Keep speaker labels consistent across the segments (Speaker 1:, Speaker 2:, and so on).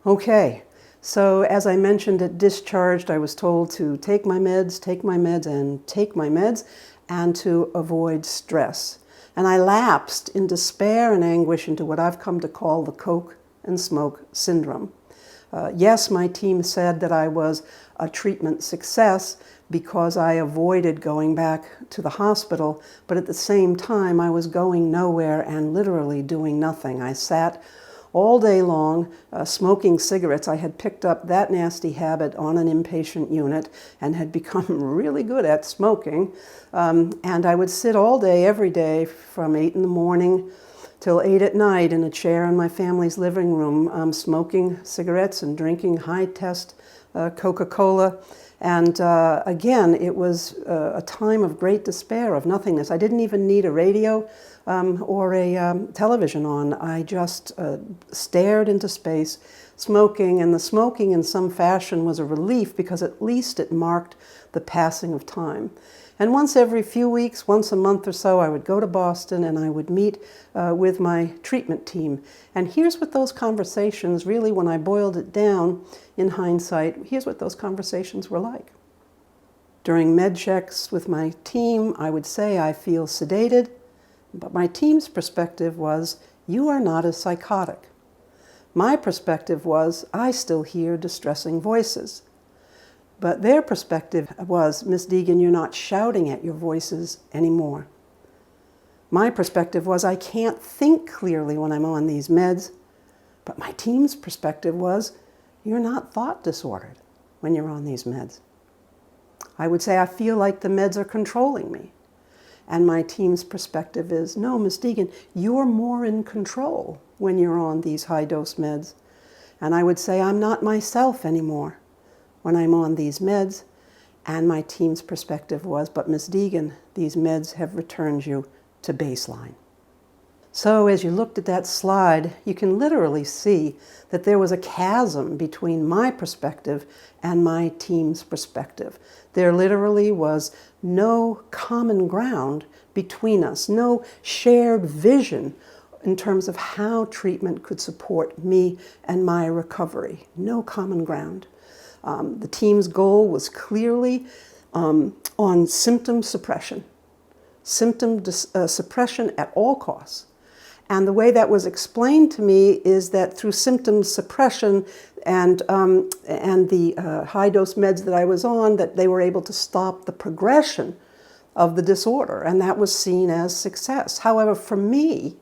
Speaker 1: Okay, so as I mentioned at discharged, I was told to take my meds, and to avoid stress. And I lapsed in despair and anguish into what I've come to call the Coke and Smoke syndrome. Yes, my team said that I was a treatment success because I avoided going back to the hospital, but at the same time I was going nowhere and literally doing nothing. I sat all day long smoking cigarettes. I had picked up that nasty habit on an inpatient unit and had become really good at smoking. And I would sit all day, every day, from 8 in the morning till 8 at night in a chair in my family's living room, smoking cigarettes and drinking high-test Coca-Cola. And again, it was a time of great despair, of nothingness. I didn't even need a radio or a television on. I just stared into space, smoking, and the smoking in some fashion was a relief because at least it marked the passing of time. And once every few weeks, once a month or so, I would go to Boston and I would meet with my treatment team. And here's what those conversations, really, when I boiled it down in hindsight, here's what those conversations were like. During med checks with my team, I would say I feel sedated, but my team's perspective was, you are not as psychotic. My perspective was, I still hear distressing voices. But their perspective was, Miss Deegan, you're not shouting at your voices anymore. My perspective was, I can't think clearly when I'm on these meds. But my team's perspective was, you're not thought disordered when you're on these meds. I would say, I feel like the meds are controlling me. And my team's perspective is, no, Miss Deegan, you're more in control when you're on these high-dose meds. And I would say, I'm not myself anymore when I'm on these meds. And my team's perspective was, but Miss Deegan, these meds have returned you to baseline. So as you looked at that slide, you can literally see that there was a chasm between my perspective and my team's perspective. There literally was no common ground between us, no shared vision in terms of how treatment could support me and my recovery. No common ground. The team's goal was clearly on symptom suppression. Symptom suppression at all costs. And the way that was explained to me is that through symptom suppression and the high-dose meds that I was on, that they were able to stop the progression of the disorder, and that was seen as success. However, for me,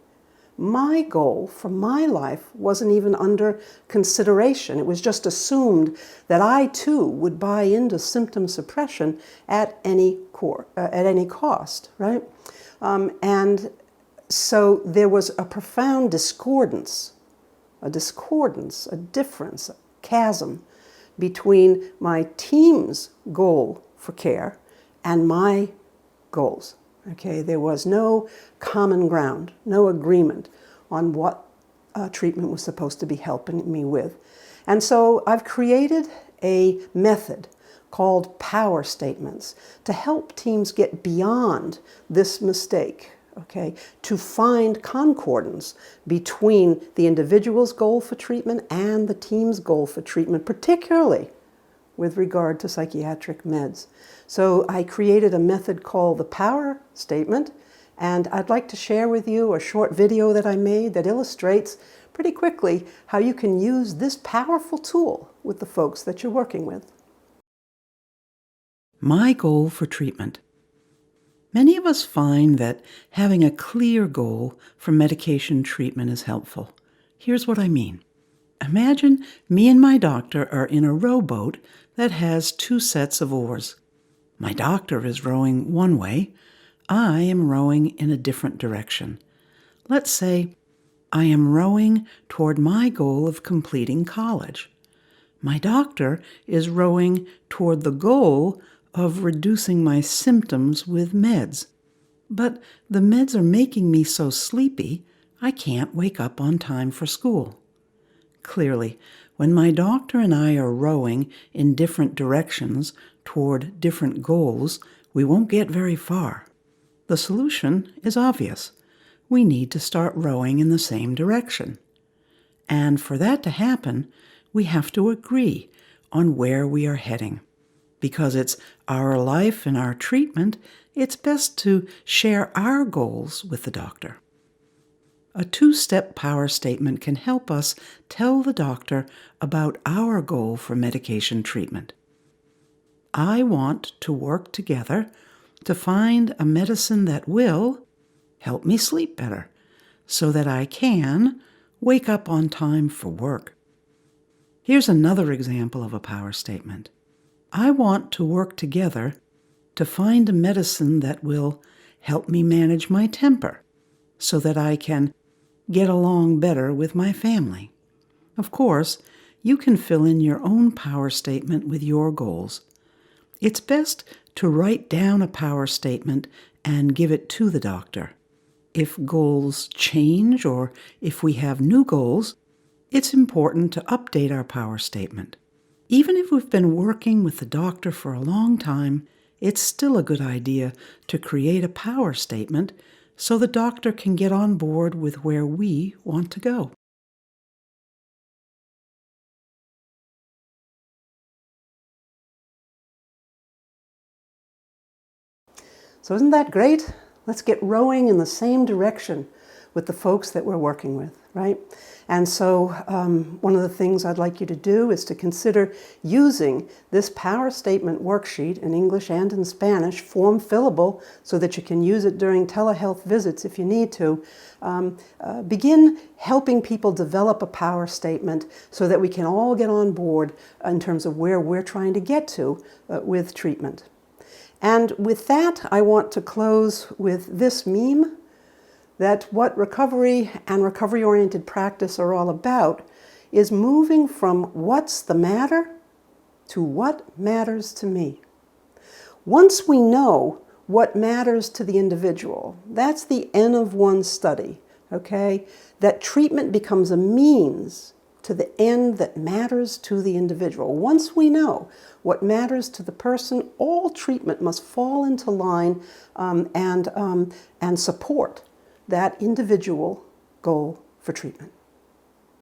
Speaker 1: my goal for my life wasn't even under consideration. It was just assumed that I too would buy into symptom suppression at any cost, right? And so there was a profound discordance, a difference, a chasm between my team's goal for care and my goals. Okay, there was no common ground, no agreement on what treatment was supposed to be helping me with. And so I've created a method called power statements to help teams get beyond this mistake, okay, to find concordance between the individual's goal for treatment and the team's goal for treatment, particularly with regard to psychiatric meds. So I created a method called the power statement, and I'd like to share with you a short video that I made that illustrates pretty quickly how you can use this powerful tool with the folks that you're working with.
Speaker 2: My goal for treatment. Many of us find that having a clear goal for medication treatment is helpful. Here's what I mean. Imagine me and my doctor are in a rowboat that has 2 sets of oars. My doctor is rowing one way. I am rowing in a different direction. Let's say I am rowing toward my goal of completing college. My doctor is rowing toward the goal of reducing my symptoms with meds. But the meds are making me so sleepy, I can't wake up on time for school. Clearly, when my doctor and I are rowing in different directions toward different goals, we won't get very far. The solution is obvious. We need to start rowing in the same direction. And for that to happen, we have to agree on where we are heading. Because it's our life and our treatment, it's best to share our goals with the doctor. A two-step power statement can help us tell the doctor about our goal for medication treatment. I want to work together to find a medicine that will help me sleep better so that I can wake up on time for work. Here's another example of a power statement. I want to work together to find a medicine that will help me manage my temper so that I can get along better with my family. Of course, you can fill in your own power statement with your goals. It's best to write down a power statement and give it to the doctor. If goals change or if we have new goals, it's important to update our power statement. Even if we've been working with the doctor for a long time, it's still a good idea to create a power statement so the doctor can get on board with where we want to go.
Speaker 1: So isn't that great? Let's get rowing in the same direction with the folks that we're working with, right? And so one of the things I'd like you to do is to consider using this power statement worksheet in English and in Spanish, form fillable, so that you can use it during telehealth visits if you need to. Begin helping people develop a power statement so that we can all get on board in terms of where we're trying to get to with treatment. And with that, I want to close with this meme, that what recovery and recovery-oriented practice are all about is moving from what's the matter to what matters to me. Once we know what matters to the individual, that's the N of one study, okay? That treatment becomes a means to the end that matters to the individual. Once we know what matters to the person, all treatment must fall into line and support that individual goal for treatment.